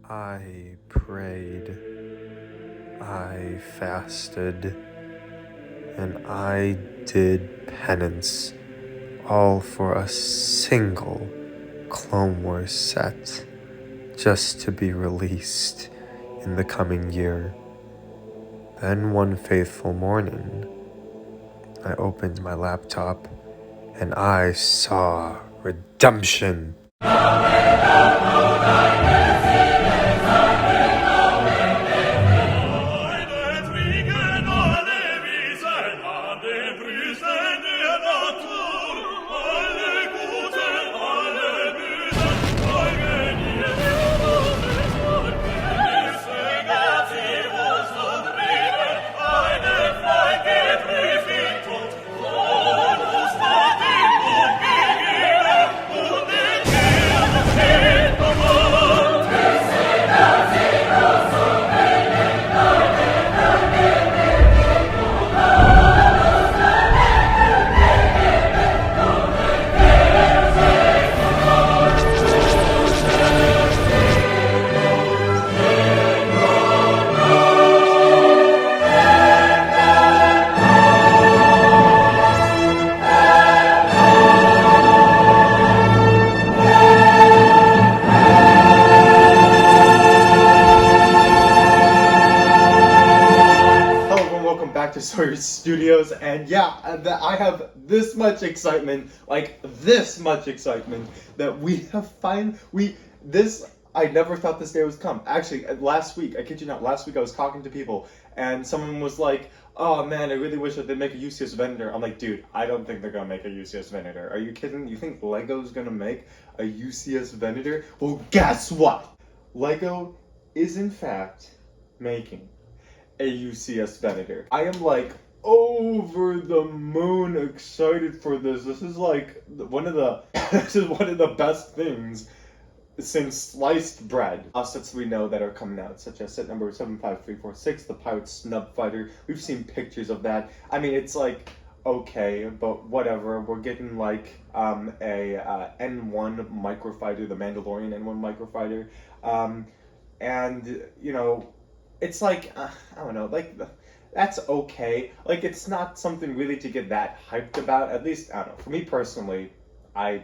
I prayed, I fasted, and I did penance, all for a single Clone Wars set, just to be released in the coming year. Then one faithful morning, I opened my laptop and I saw redemption. To Sawyer Studios, and yeah, I have this much excitement, that we have I never thought this day was come. Actually, last week, I kid you not, last week I was talking to people, and someone was like, oh man, I really wish that they'd make a UCS Venator. I'm like, dude, I don't think they're gonna make a UCS Venator. Are you kidding? You think Lego's gonna make a UCS Venator? Well, guess what? Lego is in fact making a UCS Venator. I am like over the moon excited for this. This is like one of the this is one of the best things since sliced bread. Sets we know that are coming out, such as set number 75346, the Pirate Snub Fighter. We've seen pictures of that. I mean, it's like okay, but whatever. We're getting like a N1 microfighter, the Mandalorian N1 microfighter, and you know. It's like, I don't know, like, that's okay. Like, it's not something really to get that hyped about. At least, I don't know, for me personally, I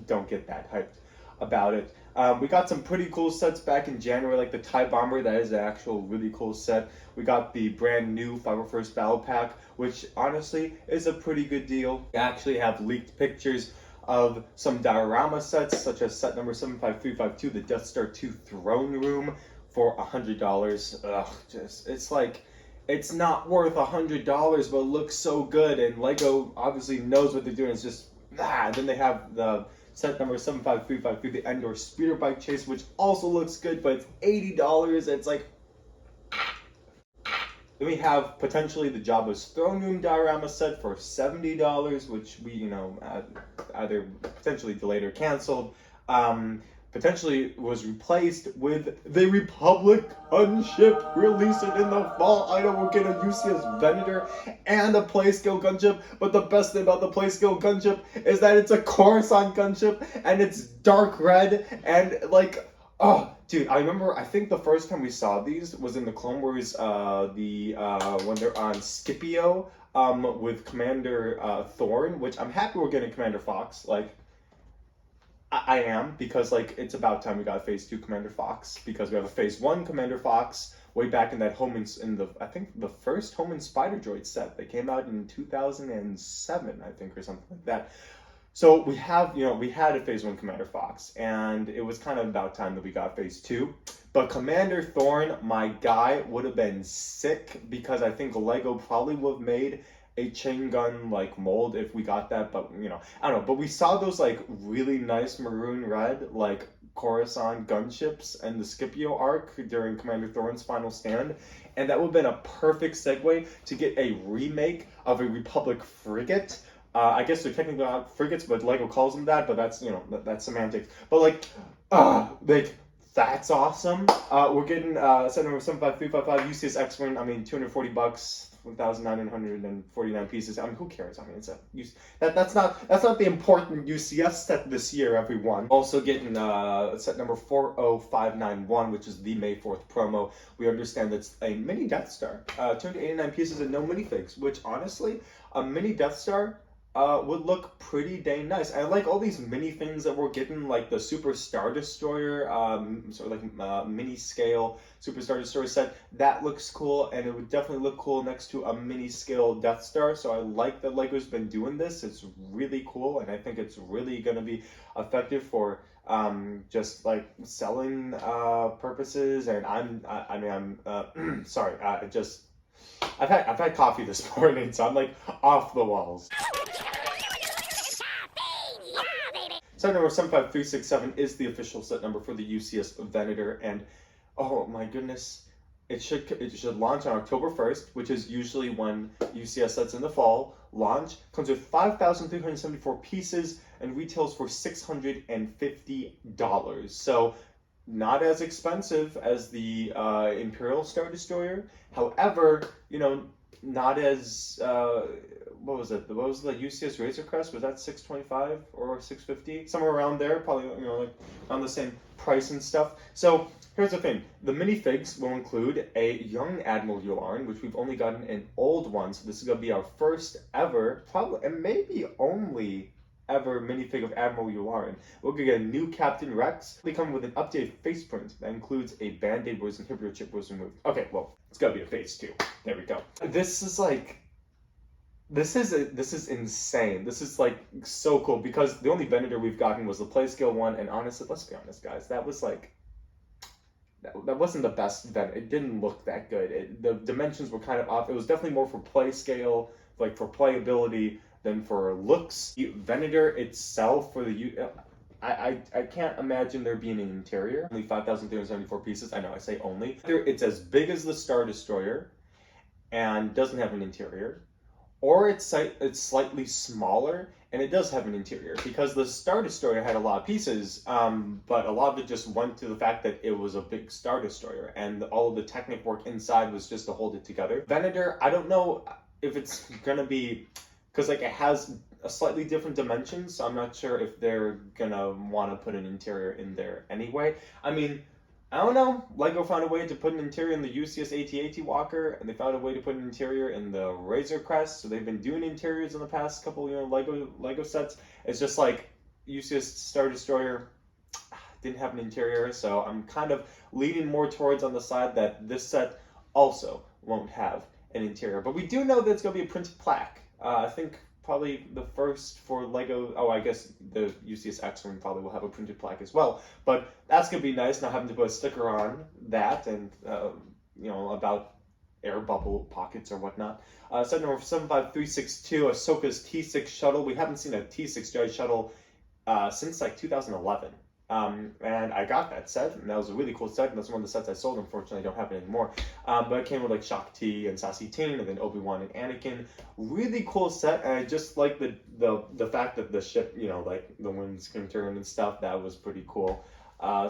don't get that hyped about it. We got some pretty cool sets back in January, like the TIE Bomber, that is an actual really cool set. We got the brand new 501st Battle Pack, which honestly is a pretty good deal. We actually have leaked pictures of some diorama sets, such as set number 75352, the Death Star 2 Throne Room, for $100. It's like, it's not worth $100, but it looks so good, and Lego obviously knows what they're doing. It's just, then they have the set number 75353, the Endor Speeder Bike Chase, which also looks good, but it's $80, and it's like, then we have potentially the Jabba's Throne Room diorama set for $70, which we, either potentially delayed or canceled. Potentially was replaced with the Republic gunship. Release it in the fall. I know we'll get a UCS Venator and a Playscale gunship, but the best thing about the Playscale gunship is that it's a Coruscant gunship and it's dark red and like, oh, dude, I think the first time we saw these was in the Clone Wars, when they're on Scipio, with Commander Thorn, which I'm happy we're getting Commander Fox, like, I am, because like it's about time we got Phase 2 Commander Fox, because we have a Phase 1 Commander Fox way back in that I think the first Home and Spider Droid set that came out in 2007, I think, or something like that. So we had a Phase 1 Commander Fox, and it was kind of about time that we got Phase 2. But Commander Thorn, my guy, would have been sick, because I think Lego probably would have made a chain gun like mold if we got that, but I don't know. But we saw those like really nice maroon red like Coruscant gunships and the Scipio arc during Commander Thorn's final stand, and that would have been a perfect segue to get a remake of a Republic frigate. I guess they're technically not frigates, but Lego calls them that, but that's that's semantics. But like that's awesome. We're getting set number 75355 UCS X-Wing. I mean, $240, 1,949 pieces. I mean, who cares? I mean, it's that's not the important UCS set this year, everyone. Also getting set number 40591, which is the May 4th promo. We understand that's a mini Death Star. 289 pieces and no minifigs, which honestly, a mini Death Star would look pretty dang nice. I like all these mini things that we're getting, like the Super Star Destroyer, sort of like mini scale Super Star Destroyer set. That looks cool, and it would definitely look cool next to a mini scale Death Star. So I like that LEGO's been doing this. It's really cool, and I think it's really gonna be effective for just like selling purposes. And I'm sorry, I've had coffee this morning, so I'm like off the walls. Set number 75367 is the official set number for the UCS Venator, and oh my goodness, it should launch on October 1st, which is usually when UCS sets in the fall launch. Comes with 5,374 pieces and retails for $650. So not as expensive as the Imperial Star Destroyer. However, you know, not as what was it? What was the UCS Razor Crest? Was that $625 or $650? Somewhere around there, probably, you know, like on the same price and stuff. So here's the thing: the minifigs will include a young Admiral Yularen, which we've only gotten an old one. So this is gonna be our first ever, probably, and maybe only ever minifig of Admiral Yularen. We're gonna get a new Captain Rex. They come with an updated face print that includes a Band-Aid where his inhibitor chip was removed. Okay, well, it's gotta be a phase 2. There we go. This is like, this is insane. This is like so cool, because the only Venator we've gotten was the Playscale one, and honestly, let's be honest, guys, that was like, that wasn't the best Venator. It didn't look that good. The dimensions were kind of off. It was definitely more for play scale, like for playability, than for looks. Venator itself, for the I can't imagine there being an interior. Only 5,374 pieces. I know, I say only. It's as big as the Star Destroyer and doesn't have an interior, or it's slightly smaller and it does have an interior, because the Star Destroyer had a lot of pieces, but a lot of it just went to the fact that it was a big Star Destroyer, and all of the technic work inside was just to hold it together. Venator, I don't know if it's gonna be, because like it has a slightly different dimensions, so I'm not sure if they're gonna want to put an interior in there anyway. I mean, I don't know. LEGO found a way to put an interior in the UCS AT-AT Walker, and they found a way to put an interior in the Razor Crest. So they've been doing interiors in the past couple, you know, LEGO sets. It's just like UCS Star Destroyer didn't have an interior, so I'm kind of leaning more towards on the side that this set also won't have an interior. But we do know that it's going to be a printed plaque. I think probably the first for LEGO. Oh, I guess the UCS X-Wing probably will have a printed plaque as well. But that's going to be nice, not having to put a sticker on that, and you know, about air bubble pockets or whatnot. Set number 75362, Ahsoka's T6 shuttle. We haven't seen a T6 Jedi shuttle since like 2011. And I got that set, and that was a really cool set, and that's one of the sets I sold. Unfortunately, I don't have it anymore. But it came with like Shaak Ti and Sassy Teen, and then Obi-Wan and Anakin. Really cool set, and I just like the fact that the ship, you know, like the wings can turn and stuff. That was pretty cool.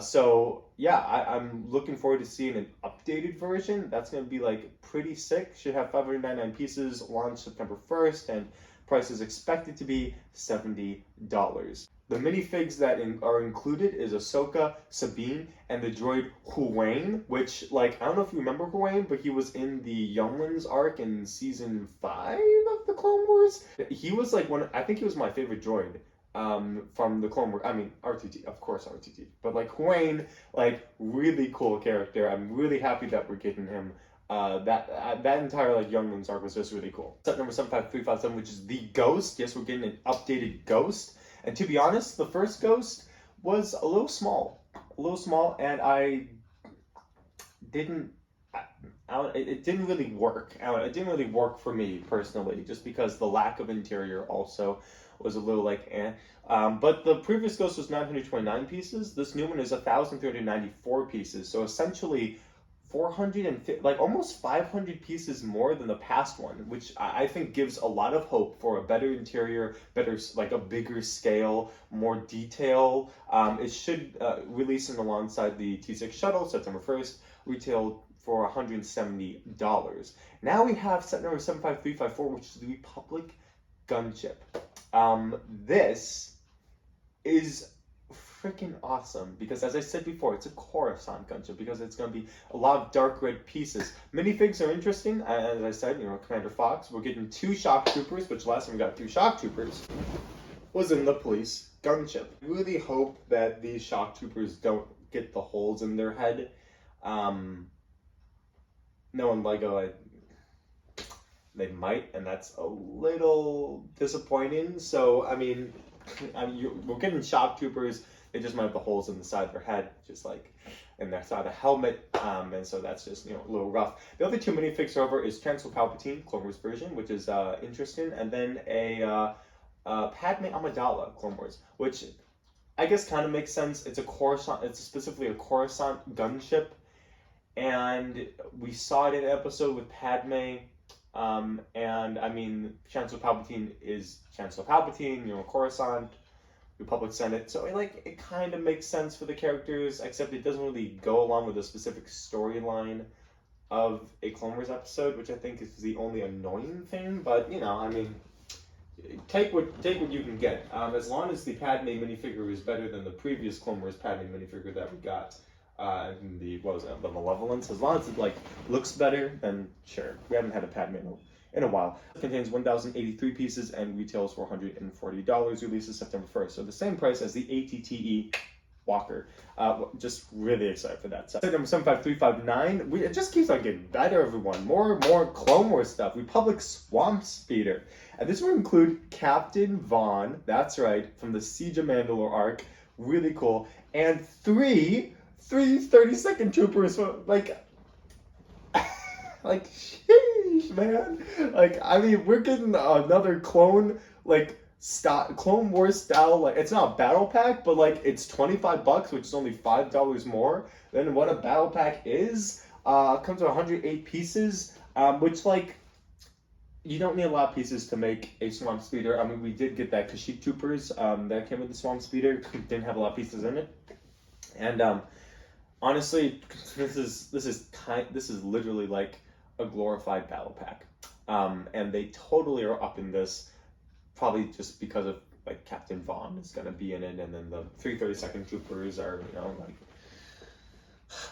So yeah, I'm looking forward to seeing an updated version. That's gonna be like pretty sick. Should have 599 pieces, launch September 1st, and price is expected to be $70. The minifigs that are included is Ahsoka, Sabine, and the droid Huwain, which, like, I don't know if you remember Huwain, but he was in the Younglings arc in season 5 of the Clone Wars. He was like I think he was my favorite droid from the Clone Wars. I mean, RTT, of course RTT. But like Huwain, like, really cool character. I'm really happy that we're getting him. That entire like Younglings arc was just really cool. Set number 75357, which is the Ghost. Yes, we're getting an updated Ghost. And to be honest, the first Ghost was a little small, and it didn't really work. It didn't really work for me personally, just because the lack of interior also was a little like eh. But the previous Ghost was 929 pieces. This new one is 1,394 pieces. So essentially, 450, like almost 500 pieces more than the past one, which I think gives a lot of hope for a better interior, better, like a bigger scale, more detail. It should release in alongside the T6 shuttle September 1st, retail for $170. Now we have set number 75354, which is the Republic gunship. This is freaking awesome because, as I said before, it's a Coruscant gunship because it's going to be a lot of dark red pieces. Minifigs are interesting. As I said, Commander Fox. We're getting 2 shock troopers, which last time we got 2 shock troopers was in the police gunship. I really hope that these shock troopers don't get the holes in their head. Knowing Lego, they might, and that's a little disappointing. So, I mean, we're getting shock troopers. They just might have the holes in the side of their head, just like in the side of the helmet, and so that's just a little rough. The other 2 minifigs over is Chancellor Palpatine, Clone Wars version, which is interesting, and then a Padme Amidala Clone Wars, which I guess kind of makes sense. It's a Coruscant. It's specifically a Coruscant gunship, and we saw it in an episode with Padme. And I mean, Chancellor Palpatine is Chancellor Palpatine, Coruscant, Republic Senate, so it kind of makes sense for the characters, except it doesn't really go along with a specific storyline of a Clone Wars episode, which I think is the only annoying thing. But I mean, take what you can get. As long as the Padme minifigure is better than the previous Clone Wars Padme minifigure that we got. And the Malevolence, as long as it looks better, then sure. We haven't had a Padme in a while. It contains 1,083 pieces and retails for $140. Releases September 1st, so the same price as the ATTE Walker. Just really excited for that. Set number 75359. It just keeps on getting better, everyone. More Clone Wars stuff. Republic Swamp Speeder, and this will include Captain Vaughn. That's right, from the Siege of Mandalore arc. Really cool, and three 32nd troopers, sheesh, man. I mean, we're getting another Clone Wars style, it's not a battle pack, but it's $25, which is only $5 more than what a battle pack is. Comes with 108 pieces, which you don't need a lot of pieces to make a Swamp Speeder. I mean, we did get that Kashyyyk Troopers that came with the Swamp Speeder. Didn't have a lot of pieces in it, and honestly, this is literally like a glorified battle pack, and they totally are up in this, probably just because of Captain Vaughn is gonna be in it, and then the 332nd troopers are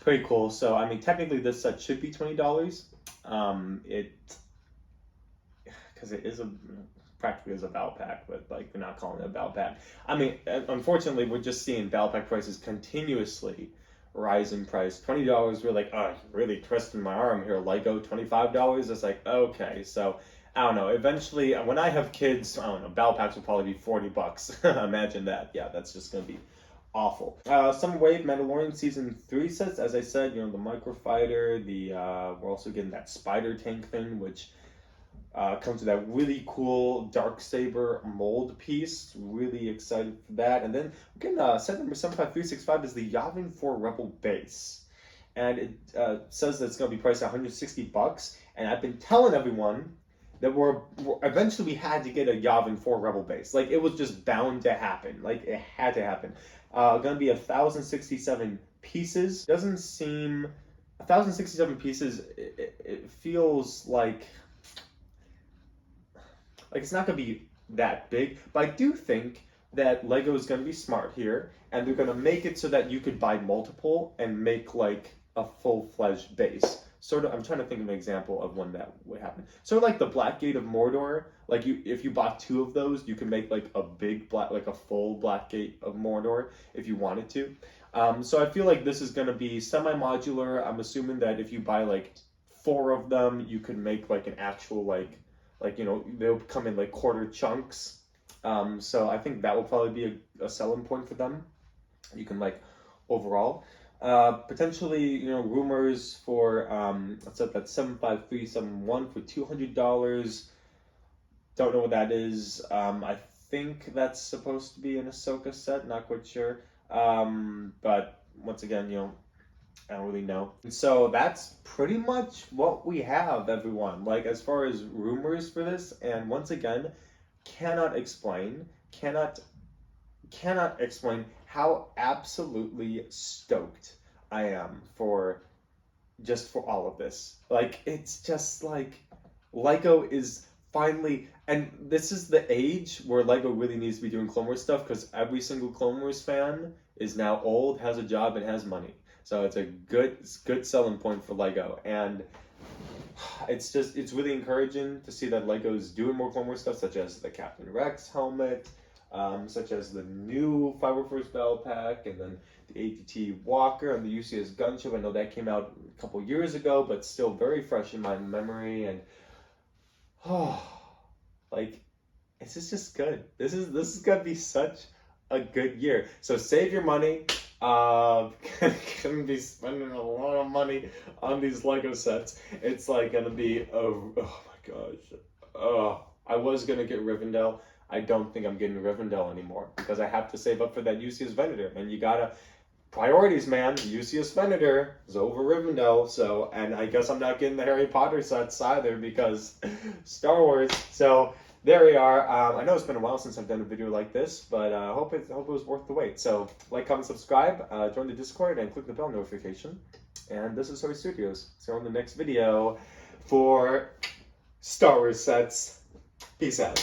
pretty cool. So I mean, technically this set should be $20. Because it is practically is a battle pack, but we're not calling it a battle pack. I mean, unfortunately, we're just seeing battle pack prices continuously rise in price. $20, we're like, oh, you're really twisting my arm here, Lego. $25, it's okay. So I don't know. Eventually, when I have kids, I don't know, battle packs will probably be $40. Imagine that. Yeah, that's just gonna be awful. Summer Wave Mandalorian Season 3 sets, as I said, the microfighter, we're also getting that spider tank thing, which comes with that really cool Darksaber mold piece. Really excited for that. And then we're getting set number 75365 is the Yavin 4 Rebel base. And it says that it's going to be priced at $160. And I've been telling everyone that eventually we had to get a Yavin 4 Rebel base. It was just bound to happen. It had to happen. Going to be 1,067 pieces. Doesn't seem... 1,067 pieces, it feels like it's not going to be that big, but I do think that Lego is going to be smart here, and they're going to make it so that you could buy multiple and make a full-fledged base. Sort of, I'm trying to think of an example of when that would happen. Sort of like the Black Gate of Mordor. If you bought 2 of those, you can make a big a full Black Gate of Mordor if you wanted to. So I feel like this is going to be semi-modular. I'm assuming that if you buy 4 of them, you can make an actual they'll come in quarter chunks. So I think that will probably be a selling point for them. You can overall. Potentially, rumors for let's set that 75371 for $200. Don't know what that is. I think that's supposed to be an Ahsoka set, not quite sure. But once again, I don't really know. So that's pretty much what we have, everyone. Like, as far as rumors for this, and once again, cannot explain how absolutely stoked I am for all of this. Like, it's just like Lego is finally, and this is the age where Lego really needs to be doing Clone Wars stuff, because every single Clone Wars fan is now old, has a job, and has money. So it's a good selling point for Lego, and it's really encouraging to see that Lego's doing more Clone Wars stuff, such as the Captain Rex helmet, such as the new 501st Battle Pack, and then the ATT Walker and the UCS Gunship. I know that came out a couple years ago, but still very fresh in my memory. And like, this is just good. This is gonna be such a good year. So save your money. Gonna be spending a lot of money on these Lego sets. It's like gonna be oh my gosh. I was gonna get Rivendell. I don't think I'm getting Rivendell anymore because I have to save up for that UCS Venator. And you gotta priorities, man. UCS Venator is over Rivendell. So, and I guess I'm not getting the Harry Potter sets either because Star Wars. So there we are. I know it's been a while since I've done a video like this, but I hope it was worth the wait. So like, comment, subscribe, join the Discord, and click the bell notification. And this is Toy Studios. See you on the next video for Star Wars sets. Peace out.